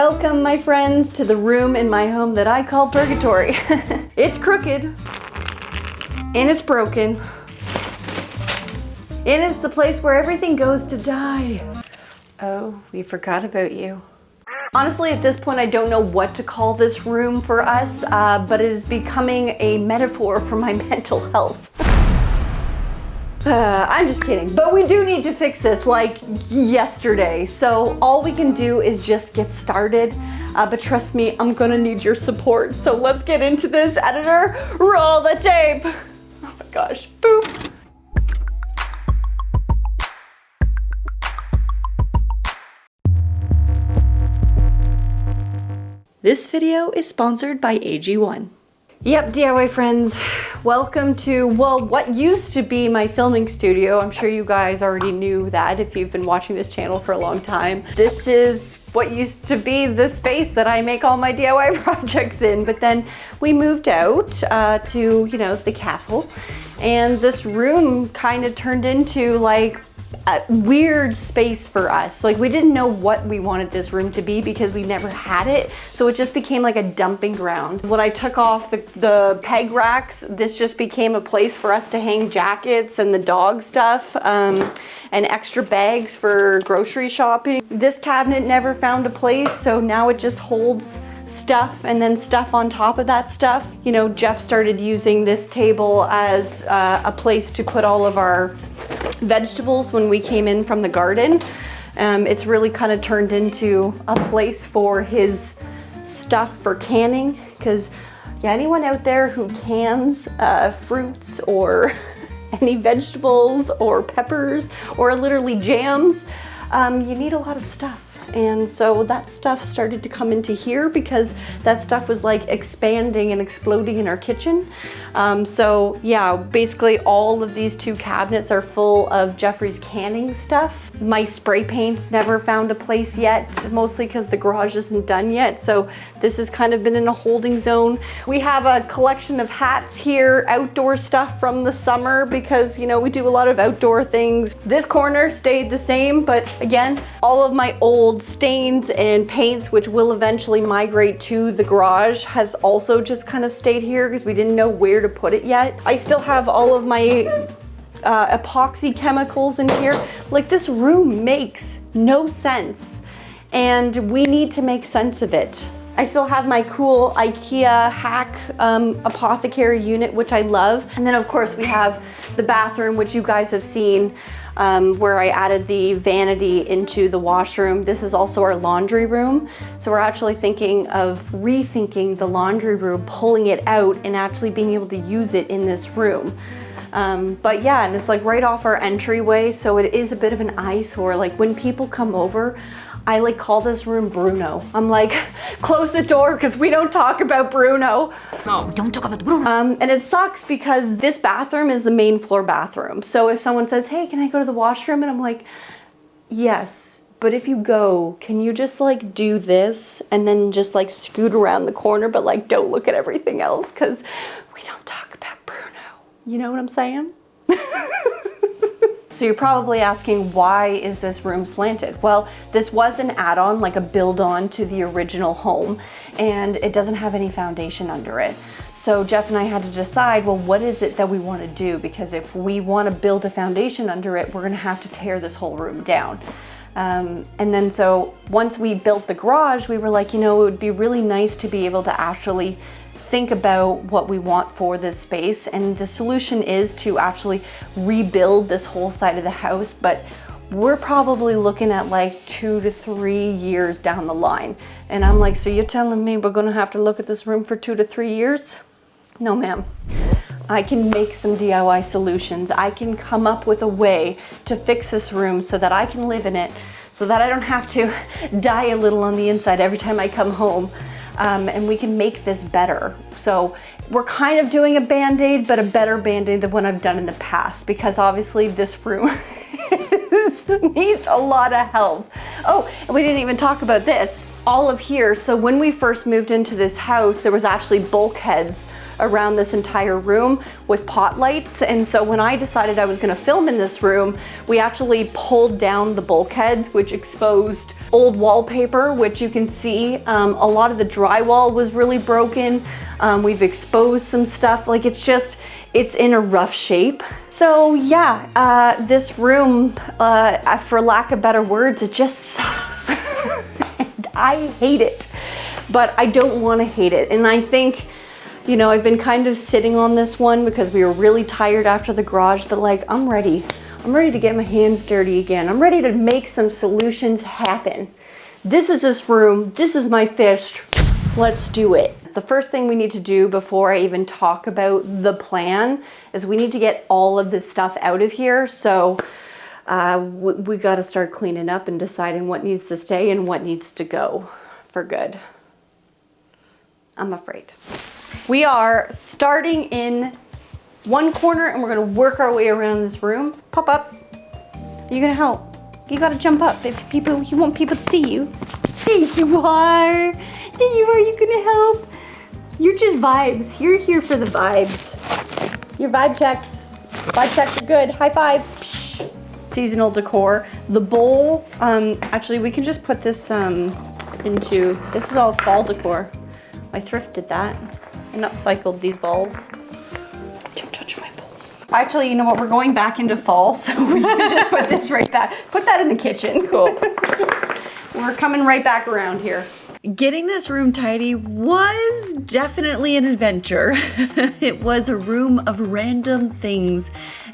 Welcome, my friends, to the room in my home that I call purgatory. It's crooked, and it's broken, and it's the place where everything goes to die. Oh, we forgot about you. Honestly, at this point, I don't know what to call this room for us, but it is becoming a metaphor for my mental health. I'm just kidding, but we do need to fix this like yesterday. So all we can do is just get started. But trust me, I'm gonna need your support. So let's get into this. Editor, roll the tape. Oh my gosh, boop. This video is sponsored by AG1. Yep, DIY friends, welcome to, well, what used to be my filming studio. I'm sure you guys already knew that if you've been watching this channel for a long time. This is what used to be the space that I make all my DIY projects in, but then we moved out to, you know, the castle, and this room kind of turned into like a weird space for us. So, like, we didn't know what we wanted this room to be because we never had it. So it just became like a dumping ground. When I took off the peg racks, this just became a place for us to hang jackets and the dog stuff and extra bags for grocery shopping. This cabinet never found a place, so now it just holds stuff and then stuff on top of that stuff. You know, Jeff started using this table as a place to put all of our vegetables when we came in from the garden. It's really kind of turned into a place for his stuff for canning, because yeah, anyone out there who cans fruits or any vegetables or peppers or literally jams, you need a lot of stuff. And so that stuff started to come into here because that stuff was like expanding and exploding in our kitchen. So yeah, basically all of these two cabinets are full of Jeffrey's canning stuff. My spray paints never found a place yet, mostly because the garage isn't done yet. So this has kind of been in a holding zone. We have a collection of hats here, outdoor stuff from the summer, because, you know, we do a lot of outdoor things. This corner stayed the same, but again, all of my old stains and paints, which will eventually migrate to the garage, has also just kind of stayed here because we didn't know where to put it yet. I still have all of my epoxy chemicals in here. Like, this room makes no sense, and we need to make sense of it. I still have my cool IKEA hack apothecary unit, which I love. And then of course we have the bathroom, which you guys have seen, where I added the vanity into the washroom. This is also our laundry room. So we're actually thinking of rethinking the laundry room, pulling it out and actually being able to use it in this room. But yeah, and it's like right off our entryway, so it is a bit of an eyesore. Like, when people come over, I like call this room Bruno. I'm like, close the door because we don't talk about Bruno. No, don't talk about Bruno. And it sucks because this bathroom is the main floor bathroom. So if someone says, hey, can I go to the washroom? And I'm like, yes, but if you go, can you just like do this and then just like scoot around the corner, but like don't look at everything else because we don't talk about Bruno. You know what I'm saying? So you're probably asking, why is this room slanted? Well, this was an add-on, like a build-on to the original home, and it doesn't have any foundation under it. So Jeff and I had to decide, well, what is it that we want to do? Because if we want to build a foundation under it, we're going to have to tear this whole room down. And then so once we built the garage, we were like, you know, it would be really nice to be able to actually think about what we want for this space. And the solution is to actually rebuild this whole side of the house, but we're probably looking at like 2 to 3 years down the line. And I'm like, so you're telling me we're gonna have to look at this room for 2 to 3 years? No, ma'am. I can make some DIY solutions. I can come up with a way to fix this room so that I can live in it, so that I don't have to die a little on the inside every time I come home. And we can make this better. So we're kind of doing a Band-Aid, but a better Band-Aid than what I've done in the past, because obviously this room needs a lot of help. Oh, and we didn't even talk about this. All of here, so when we first moved into this house, there was actually bulkheads around this entire room with pot lights. And so when I decided I was gonna film in this room, we actually pulled down the bulkheads, which exposed old wallpaper, which you can see a lot of the drywall was really broken. We've exposed some stuff. Like it's in a rough shape. So yeah, this room, for lack of better words, it just sucks. And I hate it, but I don't want to hate it. And I think, you know, I've been kind of sitting on this one because we were really tired after the garage, but like, I'm ready. I'm ready to get my hands dirty again. I'm ready to make some solutions happen. This is this room. This is my fist. Let's do it. The first thing we need to do before I even talk about the plan is we need to get all of this stuff out of here. So we got to start cleaning up and deciding what needs to stay and what needs to go for good. I'm afraid. We are starting in one corner and we're going to work our way around this room. Pop up. Are you going to help? You got to jump up if you want people to see you. There you are. There you are. You going to help? You're just vibes. You're here for the vibes. Your vibe checks. Vibe checks are good. High five. Psh. Seasonal decor. The bowl, actually we can just put this this is all fall decor. I thrifted that and upcycled these balls. Don't touch my balls. Actually, you know what? We're going back into fall, so we can just put this right back. Put that in the kitchen. Cool. We're coming right back around here. Getting this room tidy was definitely an adventure. It was a room of random things.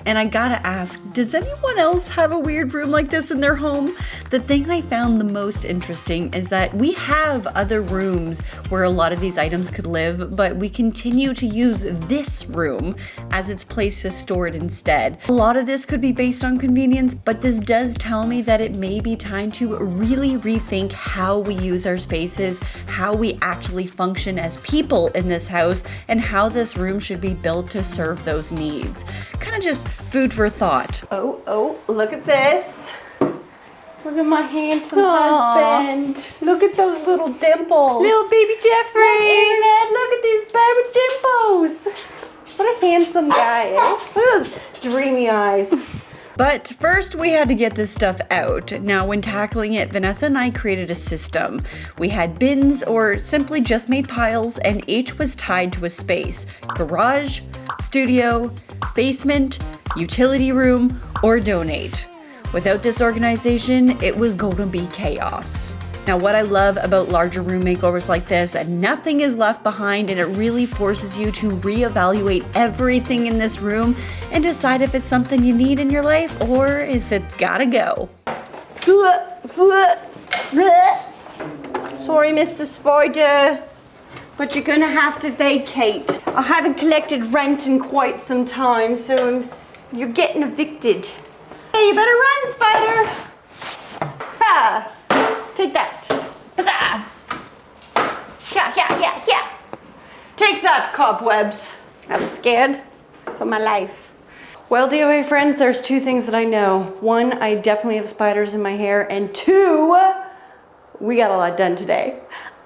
And I gotta ask, does anyone else have a weird room like this in their home? The thing I found the most interesting is that we have other rooms where a lot of these items could live, but we continue to use this room as its place to store it instead. A lot of this could be based on convenience, but this does tell me that it may be time to really rethink how we use our spaces, how we actually function as people in this house, and how this room should be built to serve those needs. Kind of just food for thought. Oh, look at this. Look at my handsome husband. Look at those little dimples. Little baby Jeffrey. Look at these baby dimples. What a handsome guy. Look at those dreamy eyes. But first we had to get this stuff out. Now when tackling it, Vanessa and I created a system. We had bins or simply just made piles and each was tied to a space. Garage, studio, basement, utility room, or donate. Without this organization, it was going to be chaos. Now what I love about larger room makeovers like this, nothing is left behind and it really forces you to reevaluate everything in this room and decide if it's something you need in your life or if it's gotta go. Sorry, Mr. Spider, but you're gonna have to vacate. I haven't collected rent in quite some time, so you're getting evicted. Hey, you better run, Spider. Ha! Take that. Huzzah! Yeah. Take that, cobwebs. I was scared for my life. Well, DOA friends, there's two things that I know. One, I definitely have spiders in my hair, and two, we got a lot done today.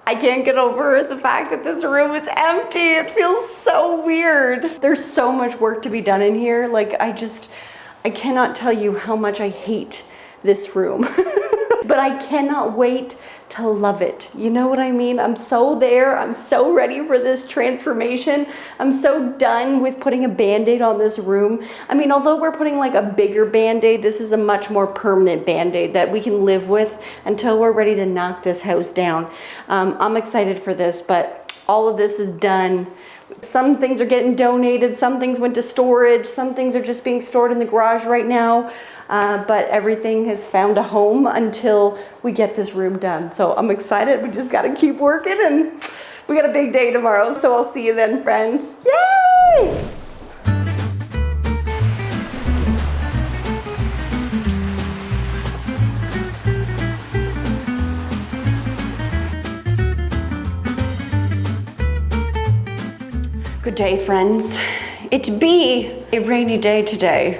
I can't get over the fact that this room is empty. It feels so weird. There's so much work to be done in here. Like, I cannot tell you how much I hate this room. But I cannot wait to love it. You know what I mean? I'm so there. I'm so ready for this transformation. I'm so done with putting a Band-Aid on this room. I mean, although we're putting like a bigger Band-Aid, this is a much more permanent Band-Aid that we can live with until we're ready to knock this house down. I'm excited for this, but all of this is done. Some things are getting donated, some things went to storage, some things are just being stored in the garage right now, but everything has found a home until we get this room done. So I'm excited. We just got to keep working and we got a big day tomorrow. So I'll see you then, friends. Yay! Good day, friends. It be a rainy day today,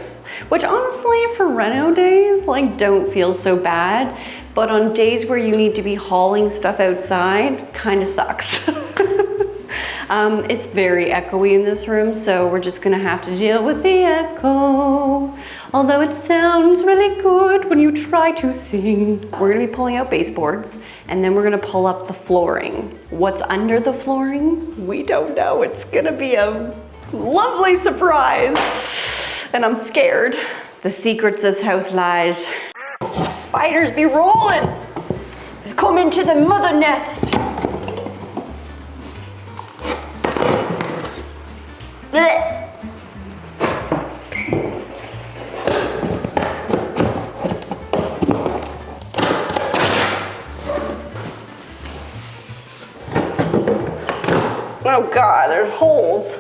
which honestly for reno days, like, don't feel so bad, but on days where you need to be hauling stuff outside, kind of sucks. It's very echoey in this room, so we're just gonna have to deal with the echo. although it sounds really good when you try to sing. We're gonna be pulling out baseboards, and then we're gonna pull up the flooring. What's under the flooring? We don't know. It's gonna be a lovely surprise, and I'm scared. The secrets this house lies. Spiders be rolling. We've come into the mother nest. Blech. Oh God, there's holes.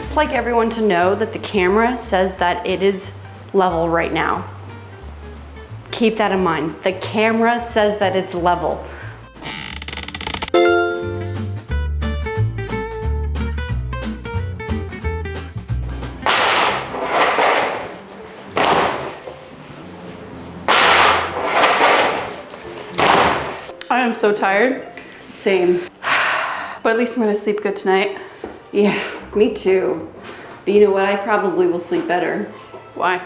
I'd like everyone to know that the camera says that it is level right now. Keep that in mind. The camera says that it's level. I am so tired, Same. but at least I'm gonna sleep good tonight. Yeah, me too. But you know what? I probably will sleep better. Why?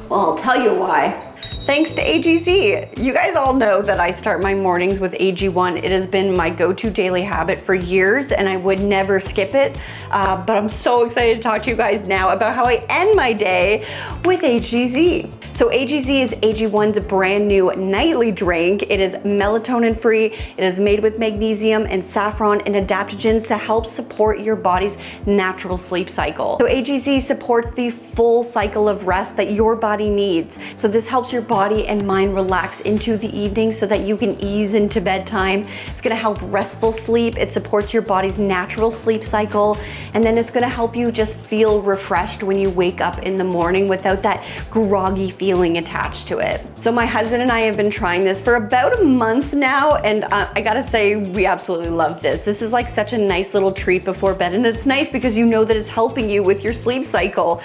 Well, I'll tell you why. Thanks to AGZ. You guys all know that I start my mornings with AG1. It has been my go-to daily habit for years, and I would never skip it. But I'm so excited to talk to you guys now about how I end my day with AGZ. So AGZ is AG1's brand new nightly drink. It is melatonin free. It is made with magnesium and saffron and adaptogens to help support your body's natural sleep cycle. So AGZ supports the full cycle of rest that your body needs. So this helps your body and mind relax into the evening so that you can ease into bedtime. It's gonna help restful sleep. It supports your body's natural sleep cycle. And then it's gonna help you just feel refreshed when you wake up in the morning without that groggy feeling attached to it. So my husband and I have been trying this for about a month now, and I gotta say, we absolutely love this. This is like such a nice little treat before bed, and it's nice because you know that it's helping you with your sleep cycle.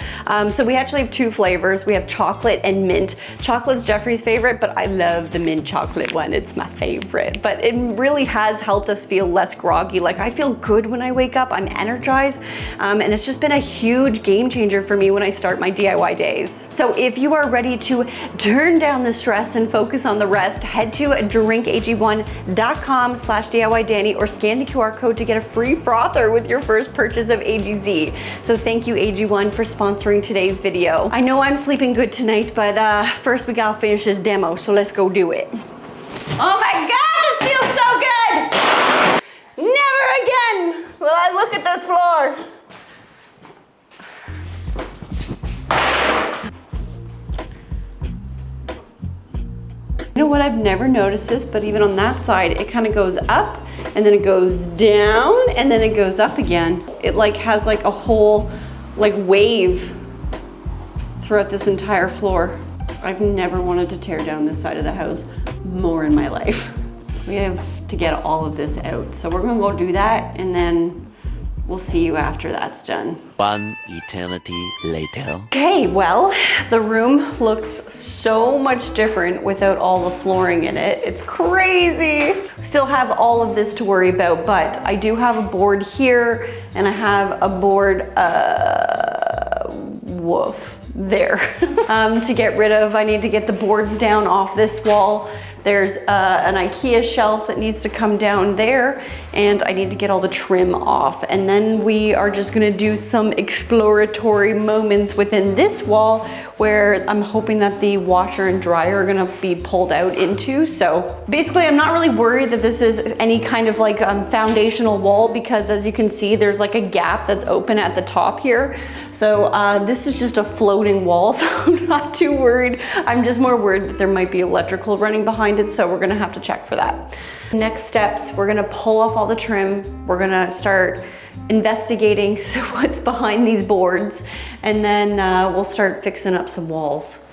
So we actually have two flavors. We have chocolate and mint. Chocolate's Jeffrey's favorite, but I love the mint chocolate one. It's my favorite. But it really has helped us feel less groggy. Like, I feel good when I wake up. I'm energized, and it's just been a huge game changer for me when I start my DIY days. So if you are ready to turn down the stress and focus on the rest, head to drinkag1.com/DIY Danie or scan the QR code to get a free frother with your first purchase of AGZ. So thank you, AG1, for sponsoring today's video. I know I'm sleeping good tonight, but first we gotta finish this demo, so let's go do it. Oh my God, this feels so good! Never again will I look at this floor. You know what, I've never noticed this, but even on that side, it kind of goes up and then it goes down and then it goes up again. It like has like a whole like wave throughout this entire floor. I've never wanted to tear down this side of the house more in my life. We have to get all of this out. So we're gonna go do that, and then we'll see you after that's done. One eternity later. Okay, well, the room looks so much different without all the flooring in it. It's crazy. Still have all of this to worry about, but I do have a board here, and I have a board, there. To get rid of, I need to get the boards down off this wall. There's an IKEA shelf that needs to come down there, and I need to get all the trim off. And then we are just gonna do some exploratory moments within this wall where I'm hoping that the washer and dryer are gonna be pulled out into. So basically, I'm not really worried that this is any kind of like foundational wall, because as you can see, there's like a gap that's open at the top here. So this is just a floating wall, so I'm not too worried. I'm just more worried that there might be electrical running behind it, so we're gonna have to check for that. Next steps, we're gonna pull off all the trim. We're gonna start investigating what's behind these boards, and then we'll start fixing up some walls.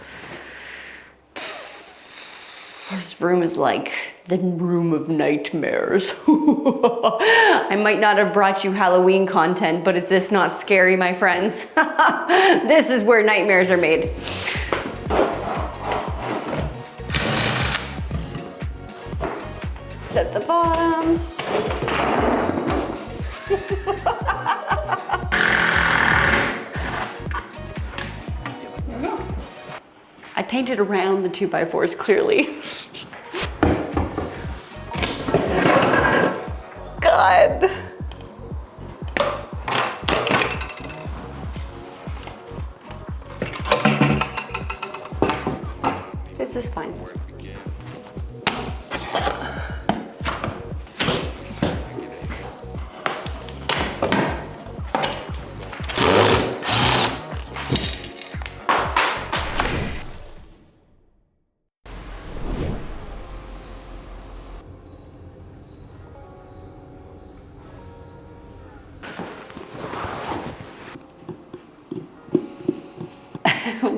This room is like the room of nightmares. I might not have brought you Halloween content, but is this not scary, my friends? This is where nightmares are made. bottom. I painted around the 2x4s clearly. God. This is fine.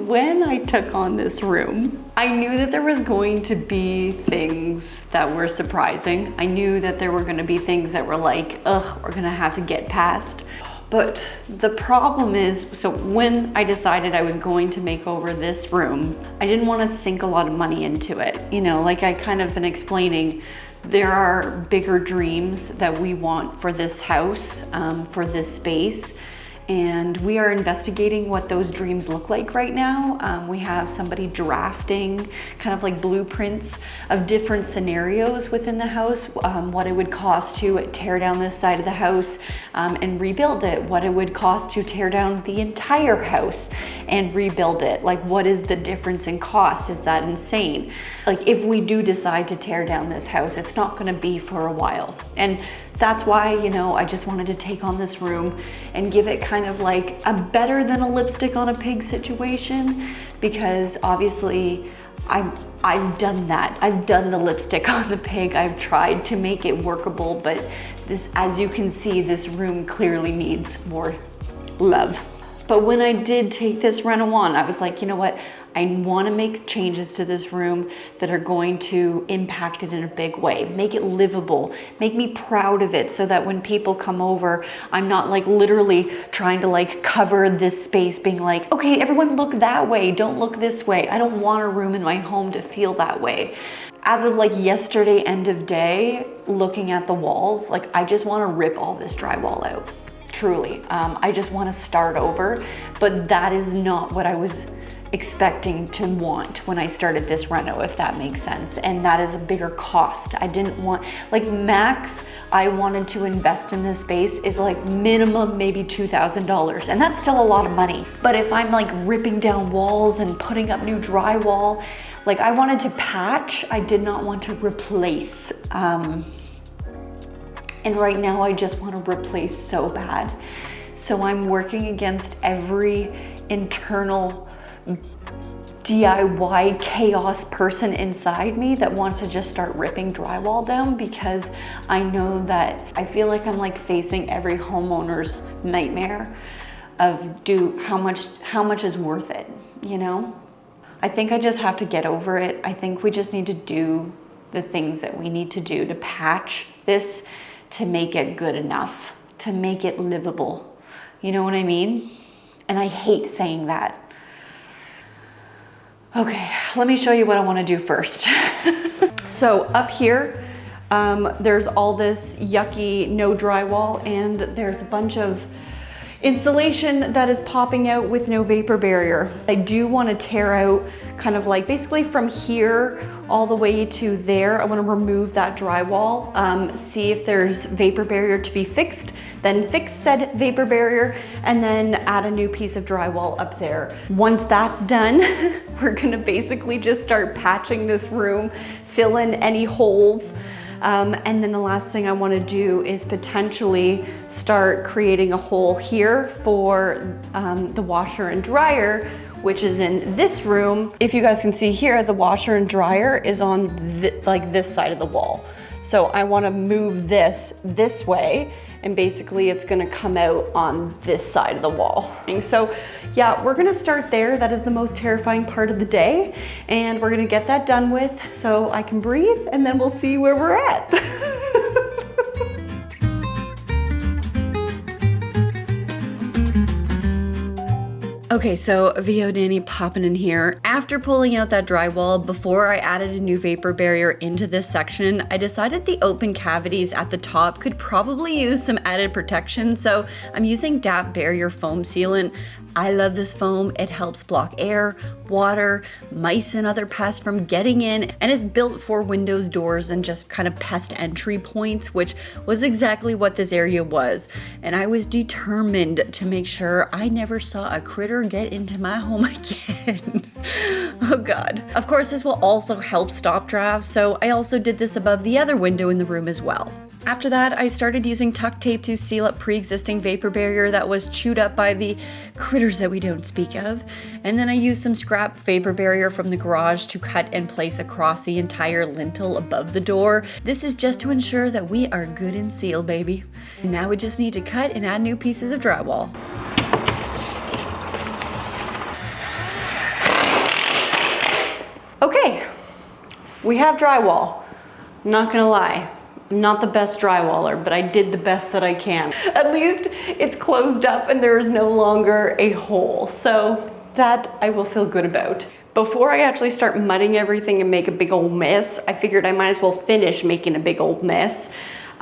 When I took on this room, I knew that there was going to be things that were surprising. I knew that there were going to be things that were like, ugh, we're going to have to get past. But the problem is, so when I decided I was going to make over this room, I didn't want to sink a lot of money into it. You know, like I kind of been explaining, there are bigger dreams that we want for this house, for this space. And we are investigating what those dreams look like right now. We have somebody drafting kind of like blueprints of different scenarios within the house, what it would cost to tear down this side of the house and rebuild it, what it would cost to tear down the entire house and rebuild it. Like, what is the difference in cost? Is that insane? Like, if we do decide to tear down this house, it's not gonna be for a while. And that's why, you know, I just wanted to take on this room and give it kind of like a better than a lipstick on a pig situation, because obviously I've done that. I've done the lipstick on the pig. I've tried to make it workable, but this, as you can see, this room clearly needs more love. But when I did take this reno on, I was like, you know what? I want to make changes to this room that are going to impact it in a big way, make it livable, make me proud of it, so that when people come over, I'm not like literally trying to like cover this space, being like, okay, everyone look that way, don't look this way. I don't want a room in my home to feel that way. As of like yesterday, end of day, looking at the walls, like I just want to rip all this drywall out. Truly, I just want to start over, but that is not what I was expecting to want when I started this reno, if that makes sense. And that is a bigger cost. I didn't want, like max, I wanted to invest in this space is like minimum maybe $2,000. And that's still a lot of money. But if I'm like ripping down walls and putting up new drywall, like I wanted to patch, I did not want to replace. And right now I just want to replace so bad. So I'm working against every internal DIY chaos person inside me that wants to just start ripping drywall down, because I know that I feel like I'm like facing every homeowner's nightmare of how much is worth it, you know? I think I just have to get over it. I think we just need to do the things that we need to do to patch this, to make it good enough, to make it livable. You know what I mean? And I hate saying that. Okay, let me show you what I want to do first. So up here, there's all this yucky no drywall, and there's a bunch of insulation that is popping out with no vapor barrier. I do want to tear out kind of like basically from here all the way to there. I want to remove that drywall, see if there's vapor barrier to be fixed, then fix said vapor barrier, and then add a new piece of drywall up there. Once that's done, we're gonna basically just start patching this room, fill in any holes. And then the last thing I want to do is potentially start creating a hole here for the washer and dryer, which is in this room. If you guys can see here, the washer and dryer is on like this side of the wall. So I want to move this way, and basically it's going to come out on this side of the wall. And so yeah, we're going to start there. That is the most terrifying part of the day, and we're going to get that done with so I can breathe, and then we'll see where we're at. Okay, so VO Danie popping in here. After pulling out that drywall, before I added a new vapor barrier into this section, I decided the open cavities at the top could probably use some added protection, so I'm using DAP barrier foam sealant. I love this foam. It helps block air, water, mice and other pests from getting in, and it's built for windows, doors, and just kind of pest entry points, which was exactly what this area was. And I was determined to make sure I never saw a critter get into my home again. Oh God. Of course, this will also help stop drafts, so I also did this above the other window in the room as well. After that, I started using tuck tape to seal up pre-existing vapor barrier that was chewed up by the critters that we don't speak of. And then I used some scrap vapor barrier from the garage to cut and place across the entire lintel above the door. This is just to ensure that we are good and sealed, baby. And now we just need to cut and add new pieces of drywall. Okay, we have drywall. I'm not gonna lie. I'm not the best drywaller, but I did the best that I can. At least it's closed up and there is no longer a hole. So that I will feel good about. Before I actually start mudding everything and make a big old mess, I figured I might as well finish making a big old mess.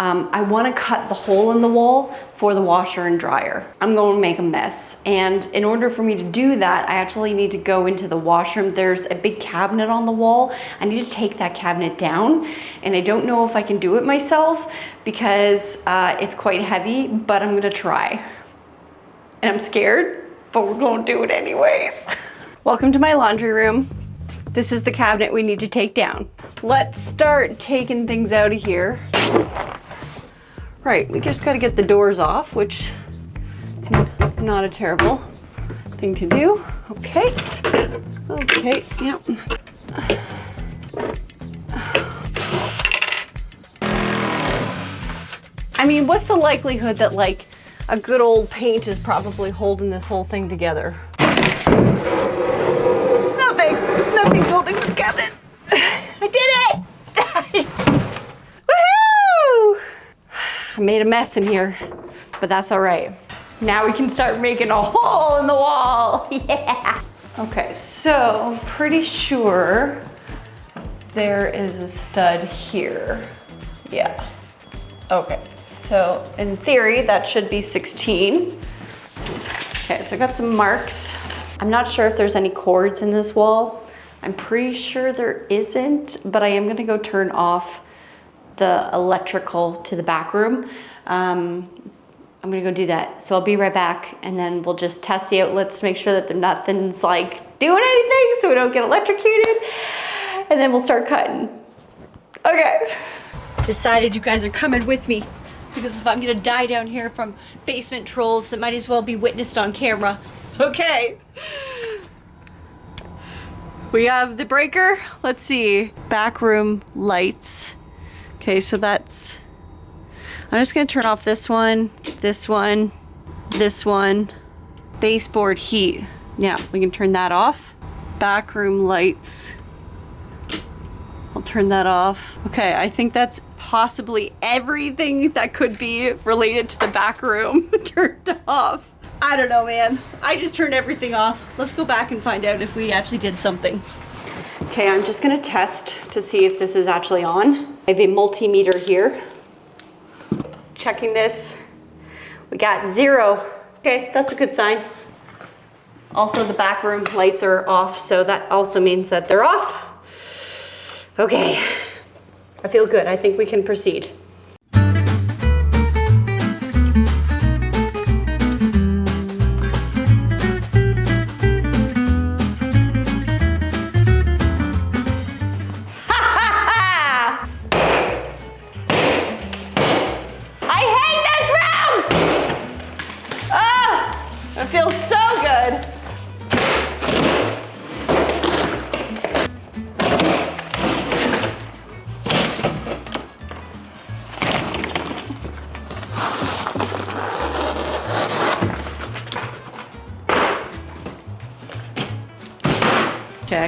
I want to cut the hole in the wall for the washer and dryer. I'm going to make a mess. And in order for me to do that, I actually need to go into the washroom. There's a big cabinet on the wall. I need to take that cabinet down. And I don't know if I can do it myself because it's quite heavy, but I'm going to try. And I'm scared, but we're going to do it anyways. Welcome to my laundry room. This is the cabinet we need to take down. Let's start taking things out of here. Right, we just got to get the doors off, which not a terrible thing to do. Okay, okay, yep. I mean, what's the likelihood that like a good old paint is probably holding this whole thing together? Nothing's holding this cabinet. I did it! Woohoo! I made a mess in here, but that's all right. Now we can start making a hole in the wall. Yeah. Okay, so pretty sure there is a stud here. Yeah. Okay, so in theory, that should be 16. Okay, so I got some marks. I'm not sure if there's any cords in this wall. I'm pretty sure there isn't, but I am gonna go turn off the electrical to the back room. I'm gonna go do that. So I'll be right back and then we'll just test the outlets to make sure that nothing's like doing anything so we don't get electrocuted. And then we'll start cutting. Okay. Decided you guys are coming with me because if I'm gonna die down here from basement trolls, it might as well be witnessed on camera. Okay. We have the breaker. Let's see. Back room lights. Okay, so that's, I'm just gonna turn off this one, this one, this one. Baseboard heat. Yeah, we can turn that off. Back room lights. I'll turn that off. Okay, I think that's possibly everything that could be related to the back room turned off. I don't know, man. I just turned everything off. Let's go back and find out if we actually did something. Okay, I'm just gonna test to see if this is actually on. I have a multimeter here. Checking this. We got 0. Okay, that's a good sign. Also, the back room lights are off, so that also means that they're off. Okay, I feel good. I think we can proceed. It feels so good.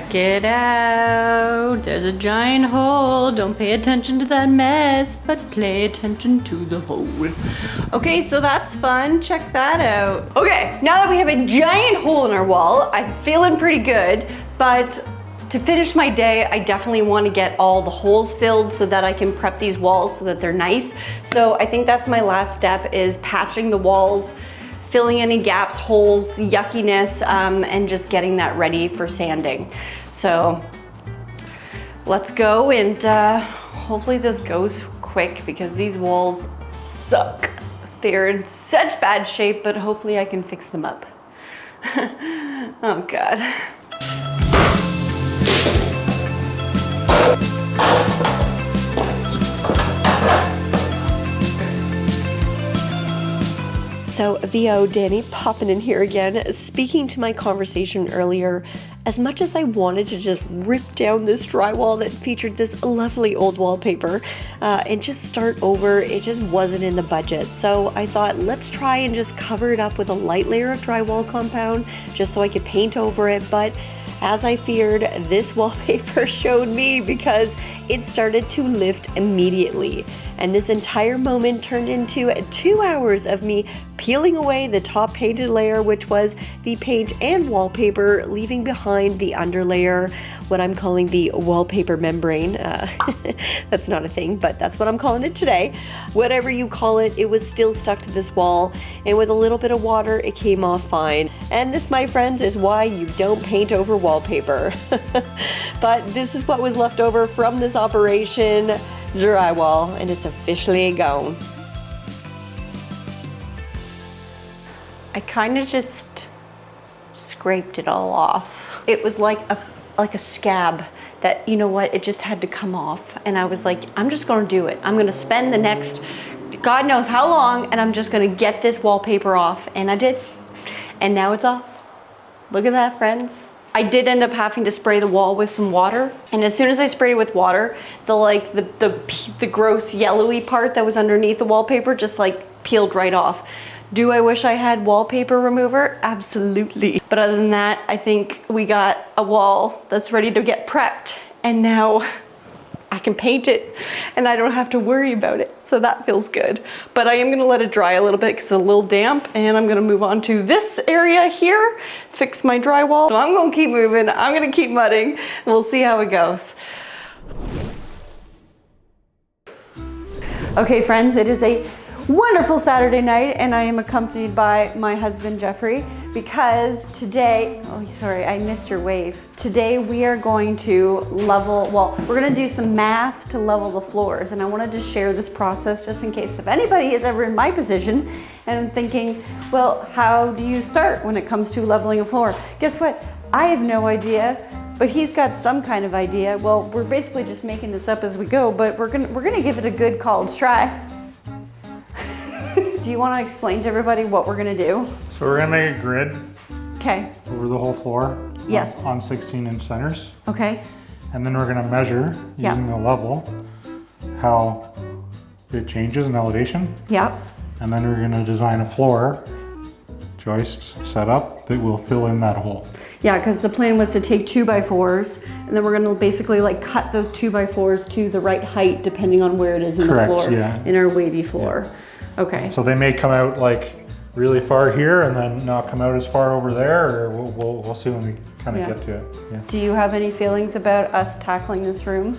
Check it out. There's a giant hole. Don't pay attention to that mess, but pay attention to the hole. Okay, so that's fun. Check that out. Okay, now that we have a giant hole in our wall, I'm feeling pretty good, but to finish my day, I definitely want to get all the holes filled so that I can prep these walls so that they're nice. So I think that's my last step, is patching the walls, filling any gaps, holes, yuckiness, and just getting that ready for sanding. So let's go, and hopefully this goes quick because these walls suck. They're in such bad shape, but hopefully I can fix them up. Oh God. So VO Danie popping in here again, speaking to my conversation earlier. As much as I wanted to just rip down this drywall that featured this lovely old wallpaper and just start over, it just wasn't in the budget. So I thought, let's try and just cover it up with a light layer of drywall compound just so I could paint over it. But as I feared, this wallpaper showed me because it started to lift immediately. And this entire moment turned into 2 hours of me peeling away the top painted layer, which was the paint and wallpaper, leaving behind the underlayer, what I'm calling the wallpaper membrane. That's not a thing, but that's what I'm calling it today. Whatever you call it, it was still stuck to this wall, and with a little bit of water, it came off fine. And this, my friends, is why you don't paint over wallpaper. But this is what was left over from this operation, drywall, and it's officially gone. I kind of just scraped it all off. It was like a scab that, you know what, it just had to come off. And I was like, I'm just gonna do it. I'm gonna spend the next God knows how long, and I'm just gonna get this wallpaper off. And I did. And now it's off. Look at that, friends. I did end up having to spray the wall with some water, and as soon as I sprayed it with water, the gross yellowy part that was underneath the wallpaper just like peeled right off. Do I wish I had wallpaper remover? Absolutely. But other than that, I think we got a wall that's ready to get prepped, and now I can paint it and I don't have to worry about it. So that feels good. But I am gonna let it dry a little bit because it's a little damp, and I'm gonna move on to this area here, fix my drywall. So I'm gonna keep moving, I'm gonna keep mudding, and we'll see how it goes. Okay friends, it is a wonderful Saturday night, and I am accompanied by my husband Jeffrey, because today, oh sorry, I missed your wave. Today we are going to level, well, we're gonna do some math to level the floors, and I wanted to share this process just in case if anybody is ever in my position and thinking, well, how do you start when it comes to leveling a floor? Guess what? I have no idea, but he's got some kind of idea. Well, we're basically just making this up as we go, but we're gonna give it a good college try. Do you want to explain to everybody what we're going to do? So we're going to make a grid. Okay. Over the whole floor. Yes. On 16-inch centers. Okay. And then we're going to measure using the level how it changes in elevation. Yep. And then we're going to design a floor joist setup that will fill in that hole. Yeah, because the plan was to take 2x4s, and then we're going to basically like cut those 2x4s to the right height depending on where it is in the floor. Yeah. In our wavy floor. Yeah. Okay. So they may come out like really far here and then not come out as far over there, or we'll see when we kind of get to it. Yeah. Do you have any feelings about us tackling this room?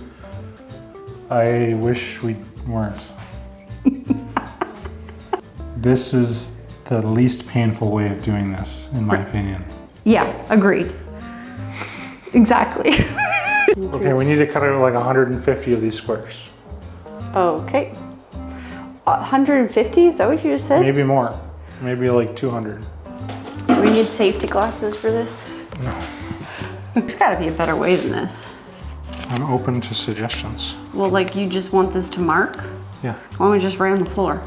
I wish we weren't. This is the least painful way of doing this, in my opinion. Yeah, agreed. Exactly. Okay, we need to cut out like 150 of these squares. Okay. 150, is that what you just said? Maybe more, maybe like 200. Do we need safety glasses for this? No. There's gotta be a better way than this. I'm open to suggestions. Well, like you just want this to mark? Yeah. Why don't we just write on the floor?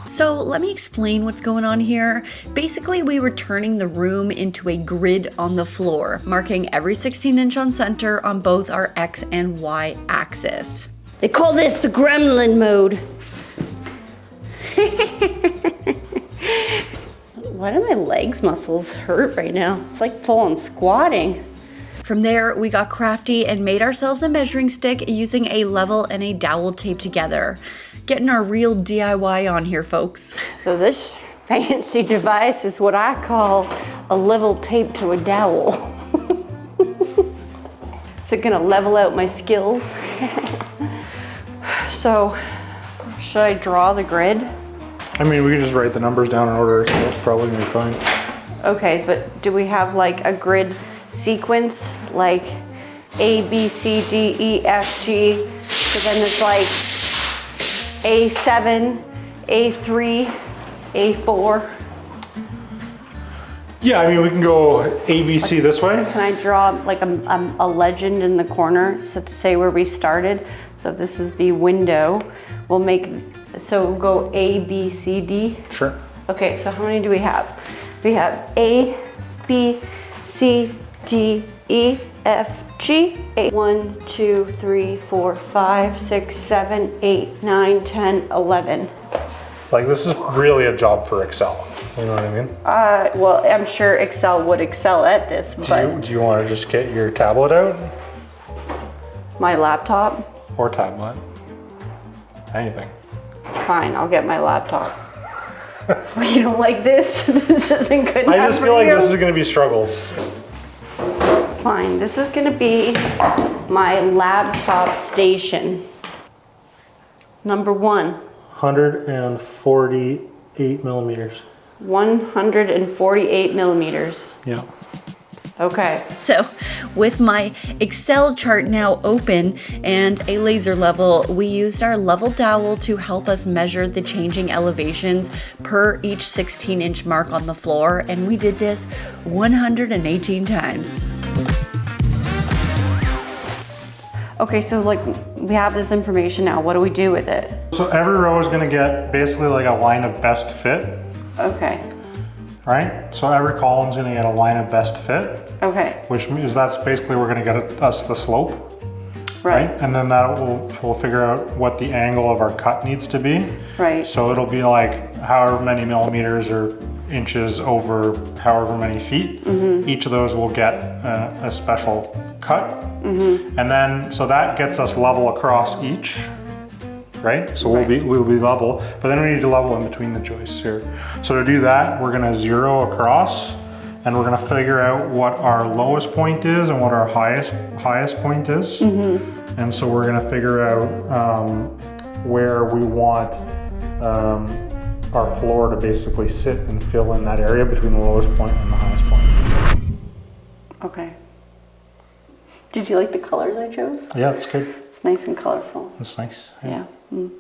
So let me explain what's going on here. Basically, we were turning the room into a grid on the floor, marking every 16-inch on center on both our X and Y axis. They call this the gremlin mode. Why do my legs muscles hurt right now? It's like full on squatting. From there, we got crafty and made ourselves a measuring stick using a level and a dowel taped together. Getting our real DIY on here, folks. So this fancy device is what I call a level tape to a dowel. Is it gonna level out my skills? So, should I draw the grid? I mean, we can just write the numbers down in order, so that's probably gonna be fine. Okay, but do we have like a grid sequence? Like A, B, C, D, E, F, G. So then it's like A7, A3, A4. Yeah, I mean, we can go ABC this way. Can I draw like a legend in the corner so to say where we started? So this is the window. We'll make, so we'll go A, B, C, D. Sure. Okay, so how many do we have? We have A, B, C, D, E, F, G. 1, 2, 3, 4, 5, 6, 7, 8, 9, 10, 11. Like, this is really a job for Excel. You know what I mean? Well, I'm sure Excel would excel at this, but Do you want to just get your tablet out? my laptop? Or tablet? Anything. Fine, I'll get my laptop. You don't like this? This isn't good enough I just feel for like you? this is going to be struggles. Fine, this is gonna be my laptop station. Number 1. 148 millimeters. 148 millimeters. Yeah. Okay. So with my Excel chart now open and a laser level, we used our level dowel to help us measure the changing elevations per each 16-inch mark on the floor, and we did this 118 times. Okay, so like we have this information now. What do we do with it? So every row is going to get basically like a line of best fit, Okay. right? So every column is going to get a line of best fit, Okay. which means that's basically we're going to get us the slope, right? And then that we'll figure out what the angle of our cut needs to be. Right. So it'll be like however many millimeters or inches over however many feet. Each of those will get a special cut. And then, so that gets us level across each, right? So we'll be level, but then we need to level in between the joists here. So to do that, we're gonna zero across, and we're gonna figure out what our lowest point is and what our highest point is. And so we're gonna figure out where we want our floor to basically sit and fill in that area between the lowest point and the highest point. Okay. Did you like the colors I chose? Yeah, it's good. It's nice and colorful. That's nice. Yeah. Okay.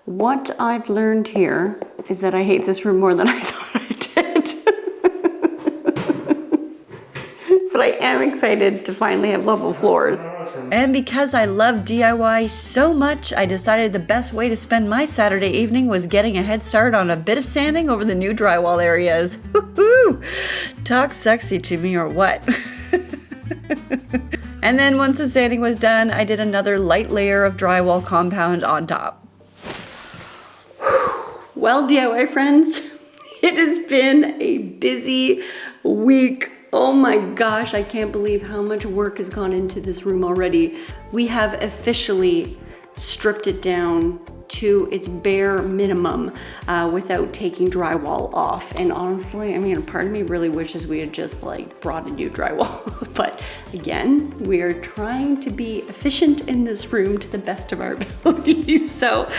What I've learned here is that I hate this room more than I thought I did. But I am excited to finally have level floors. And because I love DIY so much, I decided the best way to spend my Saturday evening was getting a head start on a bit of sanding over the new drywall areas. Woohoo! Talk sexy to me or what? And then once the sanding was done, I did another light layer of drywall compound on top. Well, DIY friends, it has been a busy week. Oh my gosh, I can't believe how much work has gone into this room already. We have officially stripped it down to its bare minimum without taking drywall off. And honestly, I mean, part of me really wishes we had just like brought a new drywall. But again, we are trying to be efficient in this room to the best of our abilities. So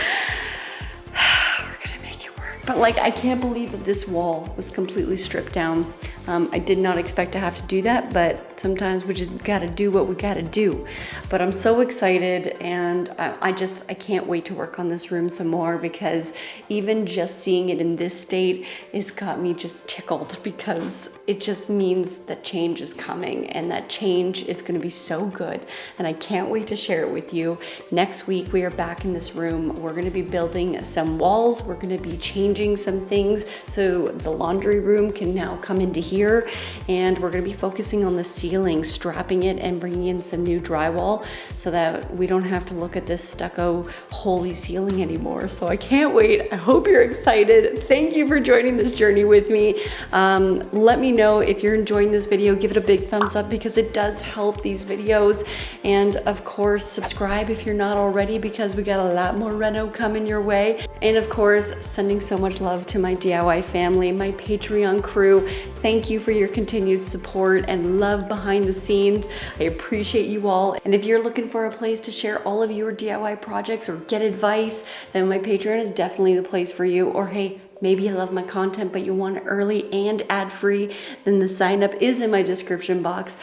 but like, I can't believe that this wall was completely stripped down. I did not expect to have to do that, but sometimes we just gotta do what we gotta do. But I'm so excited, and I can't wait to work on this room some more, because even just seeing it in this state has got me just tickled, because it just means that change is coming, and that change is going to be so good, and I can't wait to share it with you. Next week we are back in this room. We're going to be building some walls. We're going to be changing some things so the laundry room can now come into here, and we're going to be focusing on the ceiling, strapping it and bringing in some new drywall so that we don't have to look at this stucco holy ceiling anymore. So I can't wait. I hope you're excited. Thank you for joining this journey with me. Let me know if you're enjoying this video. Give it a big thumbs up because it does help these videos. And of course, subscribe if you're not already because we got a lot more reno coming your way. And of course, sending so much love to my DIY family, my Patreon crew. Thank you for your continued support and love behind the scenes. I appreciate you all. And if you're looking for a place to share all of your DIY projects or get advice, then my Patreon is definitely the place for you. Or hey, maybe you love my content, but you want it early and ad-free, then the sign up is in my description box.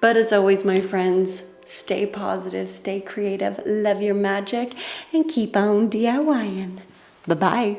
But as always, my friends, stay positive, stay creative, love your magic, and keep on DIYing. Bye-bye.